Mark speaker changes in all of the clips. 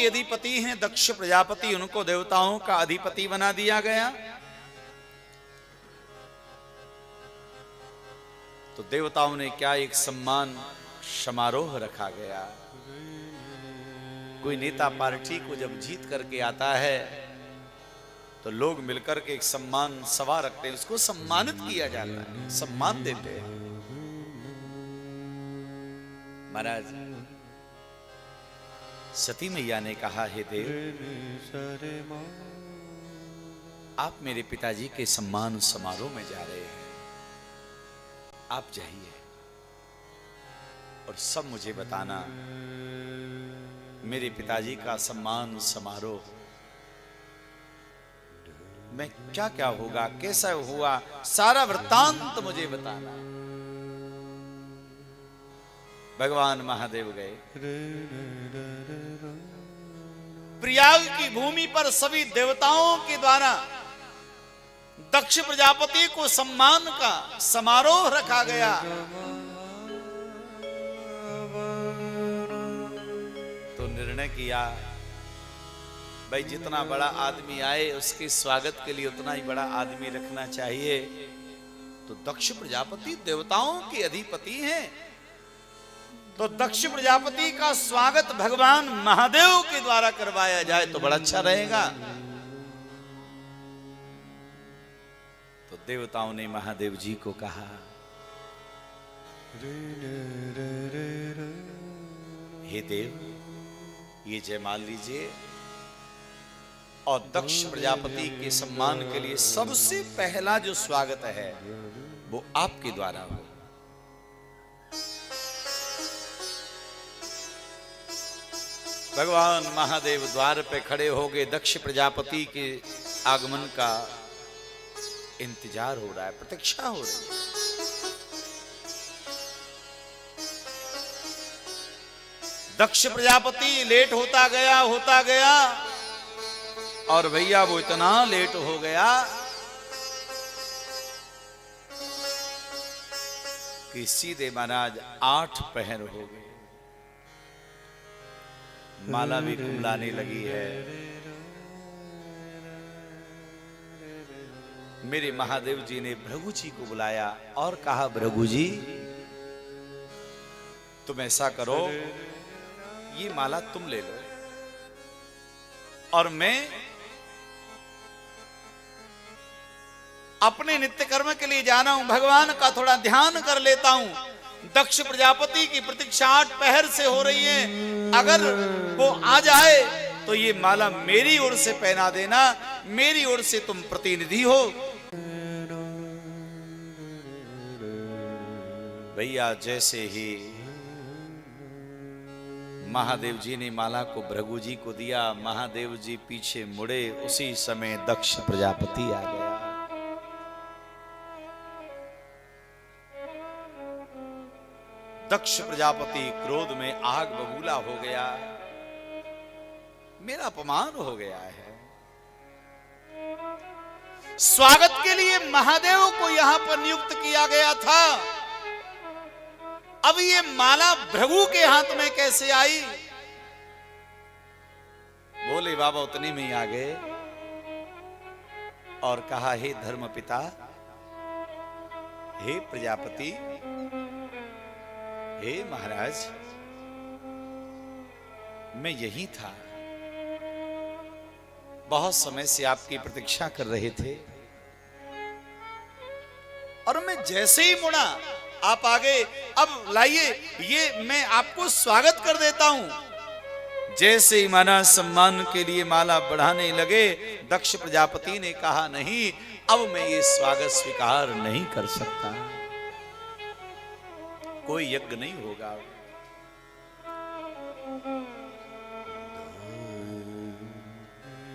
Speaker 1: के अधिपति हैं दक्ष प्रजापति, उनको देवताओं का अधिपति बना दिया गया। तो देवताओं ने क्या एक सम्मान समारोह रखा गया। कोई नेता पार्टी को जब जीत करके आता है तो लोग मिलकर के एक सम्मान सभा रखते हैं, उसको सम्मानित किया जाता है, सम्मान देते हैं। महाराज सती मैया ने कहा, हे देव, आप मेरे पिताजी के सम्मान समारोह में जा रहे हैं, आप जाइए और सब मुझे बताना मेरे पिताजी का सम्मान समारोह में क्या क्या होगा, कैसा हुआ, सारा वृत्तांत मुझे बताना। भगवान महादेव गए। प्रयाग की भूमि पर सभी देवताओं के द्वारा दक्ष प्रजापति को सम्मान का समारोह रखा गया। तो निर्णय किया, भाई जितना बड़ा आदमी आए उसके स्वागत के लिए उतना ही बड़ा आदमी रखना चाहिए। तो दक्ष प्रजापति देवताओं के अधिपति हैं, तो दक्ष प्रजापति का स्वागत भगवान महादेव के द्वारा करवाया जाए तो बड़ा अच्छा रहेगा। तो देवताओं ने महादेव जी को कहा, हे देव, ये जयमाल लीजिए और दक्ष प्रजापति के सम्मान के लिए सबसे पहला जो स्वागत है वो आपके द्वारा हो। भगवान महादेव द्वार पे खड़े हो गए। दक्ष प्रजापति के आगमन का इंतजार हो रहा है, प्रतीक्षा हो रही है। दक्ष प्रजापति लेट होता गया और भैया वो इतना लेट हो गया कि सीधे महाराज 8 पहर हो गए। माला भी कुमलाने लगी है। मेरे महादेव जी ने भृगु जी को बुलाया और कहा, भृगु जी तुम ऐसा करो, ये माला तुम ले लो और मैं अपने नित्य कर्म के लिए जाना हूं, भगवान का थोड़ा ध्यान कर लेता हूं। दक्ष प्रजापति की प्रतीक्षा 8 पहर से हो रही है, अगर वो आ जाए तो ये माला मेरी ओर से पहना देना, मेरी ओर से तुम प्रतिनिधि हो। भैया जैसे ही महादेव जी ने माला को भृगु जी को दिया, महादेव जी पीछे मुड़े, उसी समय दक्ष प्रजापति आ गया। दक्ष प्रजापति क्रोध में आग बबूला हो गया, मेरा अपमान हो गया है। स्वागत के लिए महादेव को यहां पर नियुक्त किया गया था, अब ये माला भृगु के हाथ में कैसे आई? बोले बाबा उतनी में ही आ गए और कहा, हे धर्म पिता, हे प्रजापति, हे महाराज, मैं यही था, बहुत समय से आपकी प्रतीक्षा कर रहे थे और मैं जैसे ही मुड़ा आप आ गए। अब लाइए ये मैं आपको स्वागत कर देता हूं। जैसे ही महाराज सम्मान के लिए माला बढ़ाने लगे, दक्ष प्रजापति ने कहा, नहीं, अब मैं ये स्वागत स्वीकार नहीं कर सकता, कोई यज्ञ नहीं होगा।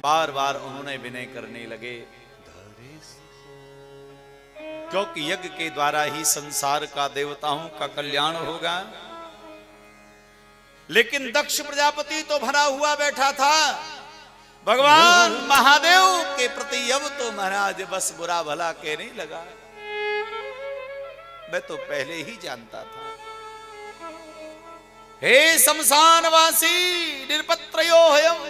Speaker 1: बार बार उन्होंने विनय करने लगे, क्योंकि यज्ञ के द्वारा ही संसार का, देवताओं का कल्याण होगा। लेकिन दक्ष प्रजापति तो भरा हुआ बैठा था भगवान महादेव के प्रति। अब तो महाराज बस बुरा भला कहने लगा, मैं तो पहले ही जानता था। हे शमशानवासी निरपत्रयोऽहम्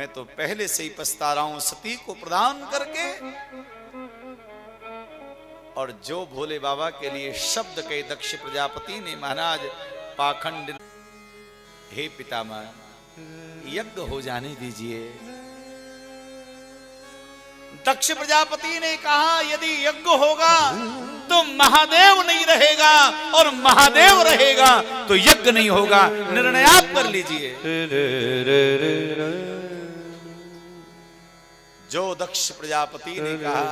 Speaker 1: मैं तो पहले से ही पछता रहा हूं सती को प्रदान करके। और जो भोले बाबा के लिए शब्द कहे दक्ष प्रजापति ने, महाराज पाखंड, हे पितामह यज्ञ हो जाने दीजिए। दक्ष प्रजापति ने कहा यदि यज्ञ होगा तो महादेव नहीं रहेगा और महादेव रहेगा तो यज्ञ नहीं होगा, निर्णय आप कर लीजिए। जो दक्ष प्रजापति ने कहा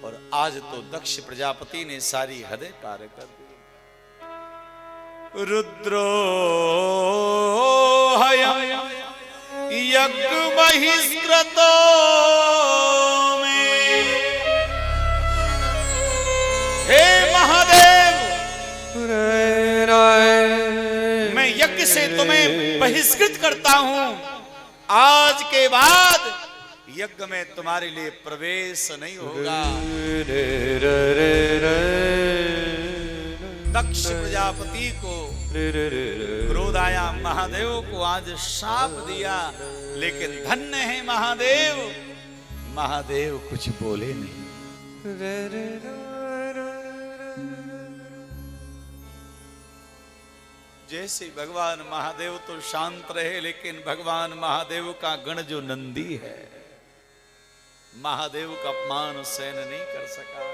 Speaker 1: और आज तो दक्ष प्रजापति ने सारी हदें पार कर दी। रुद्रो यज्ञ बहिष्कृतो में, हे महादेव मैं यज्ञ से तुम्हें बहिष्कृत करता हूं। आज के बाद यज्ञ में तुम्हारे लिए प्रवेश नहीं होगा। दक्ष प्रजापति को क्रोध आया, महादेव को आज शाप दिया, लेकिन धन्य है महादेव, महादेव कुछ बोले नहीं। जैसे भगवान महादेव तो शांत रहे, लेकिन भगवान महादेव का गण जो नंदी है, महादेव का अपमान सहन नहीं कर सका।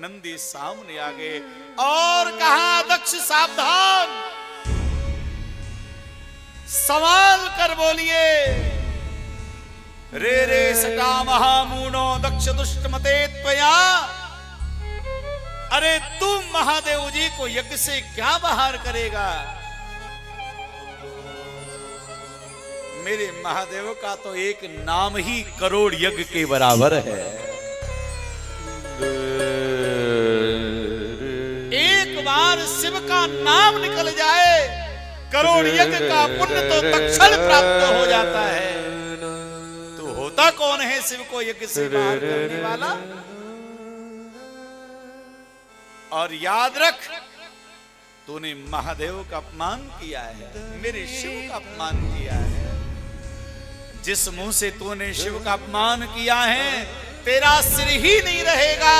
Speaker 1: नंदी सामने आ गए और कहा दक्ष सावधान, सवाल कर बोलिए। रे रे सटा महामूनो दक्ष दुष्ट मते त्वया, अरे तू महादेव जी को यज्ञ से क्या बाहर करेगा? मेरे महादेव का तो एक नाम ही करोड़ यज्ञ के बराबर है। एक बार शिव का नाम निकल जाए, करोड़ यज्ञ का पुण्य तो तत्क्षण प्राप्त हो जाता है। तो होता कौन है शिव को यज्ञ से बाहर करने वाला? और याद रख, तूने महादेव का अपमान किया है, मेरे शिव का अपमान किया है। जिस मुंह से तूने शिव का अपमान किया है, तेरा सिर ही नहीं रहेगा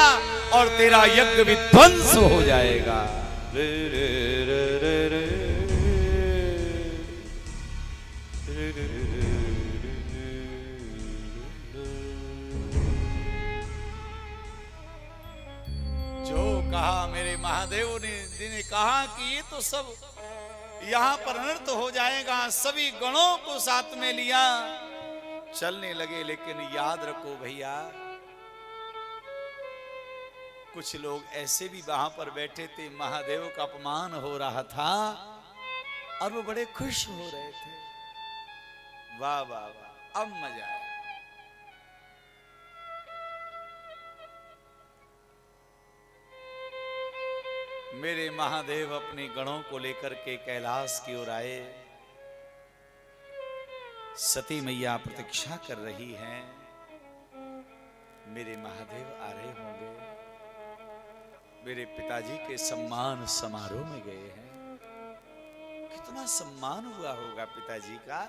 Speaker 1: और तेरा यज्ञ विध्वंस हो जाएगा। जो कहा मेरे महादेव ने कहा कि ये तो सब यहां पर अनर्थ हो जाएगा, सभी गणों को साथ में लिया, चलने लगे। लेकिन याद रखो भैया, कुछ लोग ऐसे भी वहां पर बैठे थे, महादेव का अपमान हो रहा था और वो बड़े खुश हो रहे थे। वाह वाह वाह, अब मजा आया। मेरे महादेव अपने गणों को लेकर के कैलाश की ओर आए। सती मैया प्रतीक्षा कर रही हैं, मेरे महादेव आ रहे होंगे। मेरे पिताजी के सम्मान समारोह में गए हैं, कितना सम्मान हुआ होगा पिताजी का।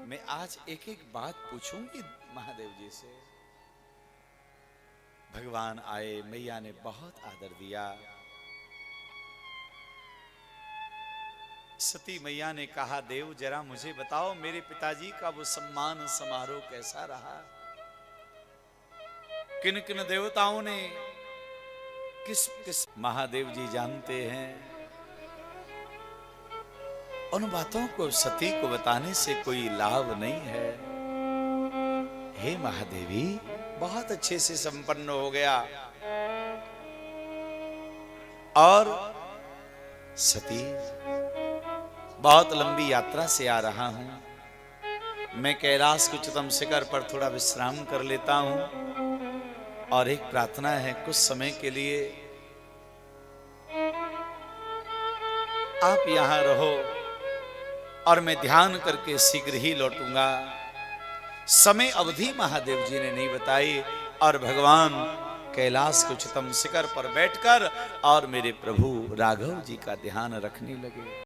Speaker 1: मैं आज एक एक बात पूछूंगी महादेव जी से। भगवान आए, मैया ने बहुत आदर दिया। सती मैया ने कहा, देव जरा मुझे बताओ मेरे पिताजी का वो सम्मान समारोह कैसा रहा? किन किन देवताओं ने किस किस? महादेव जी जानते हैं। उन बातों को सती को बताने से कोई लाभ नहीं है। हे महादेवी, बहुत अच्छे से संपन्न हो गया। और सती, बहुत लंबी यात्रा से आ रहा हूं, मैं कैलाश के उच्चतम शिखर पर थोड़ा विश्राम कर लेता हूं और एक प्रार्थना है, कुछ समय के लिए आप यहां रहो और मैं ध्यान करके शीघ्र ही लौटूंगा। समय अवधि महादेव जी ने नहीं बताई और भगवान कैलाश के उच्चतम शिखर पर बैठकर और मेरे प्रभु राघव जी का ध्यान रखने लगे।